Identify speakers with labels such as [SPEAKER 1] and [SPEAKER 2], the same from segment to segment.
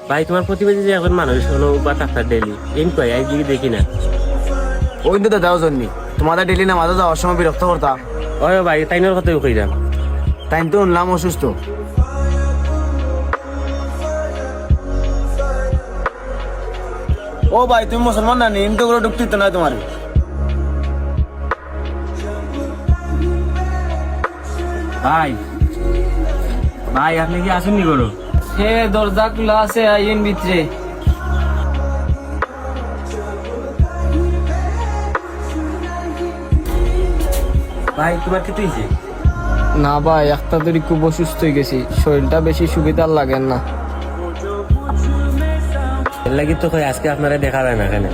[SPEAKER 1] ভাই তোমার প্রতিবেদী যে এখন মানুষ হলো বা ডাক্তার ডেলি এম কয় একদিকে দেখি না।
[SPEAKER 2] ওই তো দাদাও জন্যি তোমাদের ডেলি না মাঝে যাওয়ার সময় বিরক্ত করতাম।
[SPEAKER 1] ওই ভাই তাইনের কথাই কইরাম।
[SPEAKER 2] তাই তো শুনলাম অসুস্থ। ও ভাই তুমি মুসলমান না নি তো করে ঢুকতে না তোমার।
[SPEAKER 1] ভাই ভাই আপনি কি আসেননি করো?
[SPEAKER 3] হে দরজা খোলা আছে, আইন ভিতরে।
[SPEAKER 1] ভাই তোমার কি তুইছে?
[SPEAKER 3] না ভাই, একটা ধরে খুব অসুস্থ হয়ে গেছি, শরীরটা বেশি সুবিধার লাগে না।
[SPEAKER 1] এর লাগি তো কই আজকে আপনারা দেখা যায় না এখানে।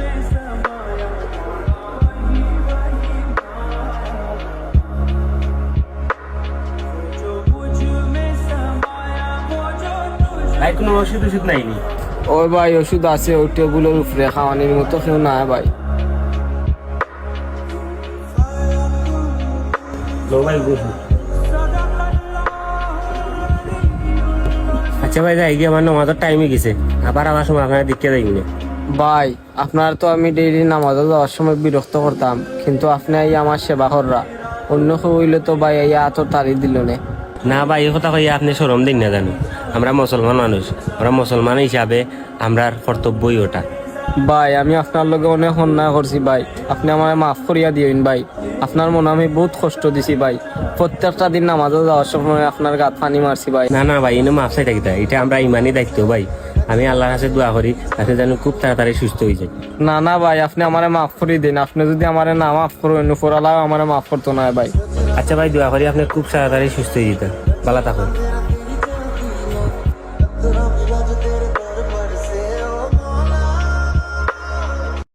[SPEAKER 1] ভাই কোনো ওষুধ নাইনি?
[SPEAKER 3] ওই ভাই ওষুধ আছে, ওই টেবিলের উপরে, খাওয়ানির মতো কেউ না ভাই।
[SPEAKER 1] ভাই বুঝুন। আচ্ছা ভাই যাই গিয়ে আমার নামাজের টাইমে গেছে, আবার আমার সময় আপনারা দিকে যাইনি।
[SPEAKER 3] ভাই আপনার তো আমি ডেইলি নামাজে যাওয়ার সময় বিরক্ত করতাম, কিন্তু আপনি এই আমার সেবা কররা, অন্য কেউ হইলে তো ভাই এই এত তাড়ি দিল না।
[SPEAKER 1] না ভাই এই কথা কইয়া আপনি শরম দিন না জানো, আমরা মুসলমান মানুষ, আমরা মুসলমান হিসাবে আমরার কর্তব্যই ওটা।
[SPEAKER 3] ভাই আমি আপনার লগে অনেক অন্যায় করছি ভাই, আপনি আমার মাফ করিয়া দিন ভাই। আপনার মনে আমি বহুত কষ্ট দিছি ভাই, প্রত্যেকটা দিন নামাজে যাওয়ার সময় আপনার গাত পানি মারছি ভাই।
[SPEAKER 1] না না ভাই এনে মাফ চাই থাকি, এটা আমরা ইমানই দায়িত্ব ভাই। আমি আল্লাহর কাছে দোয়া করি আপনি যেন খুব তাড়াতাড়ি সুস্থ হয়ে যায়।
[SPEAKER 3] না না ভাই, আপনি আমারে মাফ করে দিন, আপনি যদি আমারে না মাফ করেন উপরালাও আমারে মাফ করতো না ভাই।
[SPEAKER 1] আচ্ছা ভাই দোয়া করি আপনি খুব তাড়াতাড়ি সুস্থ হয়ে যেতেন, ভালো থাকুন।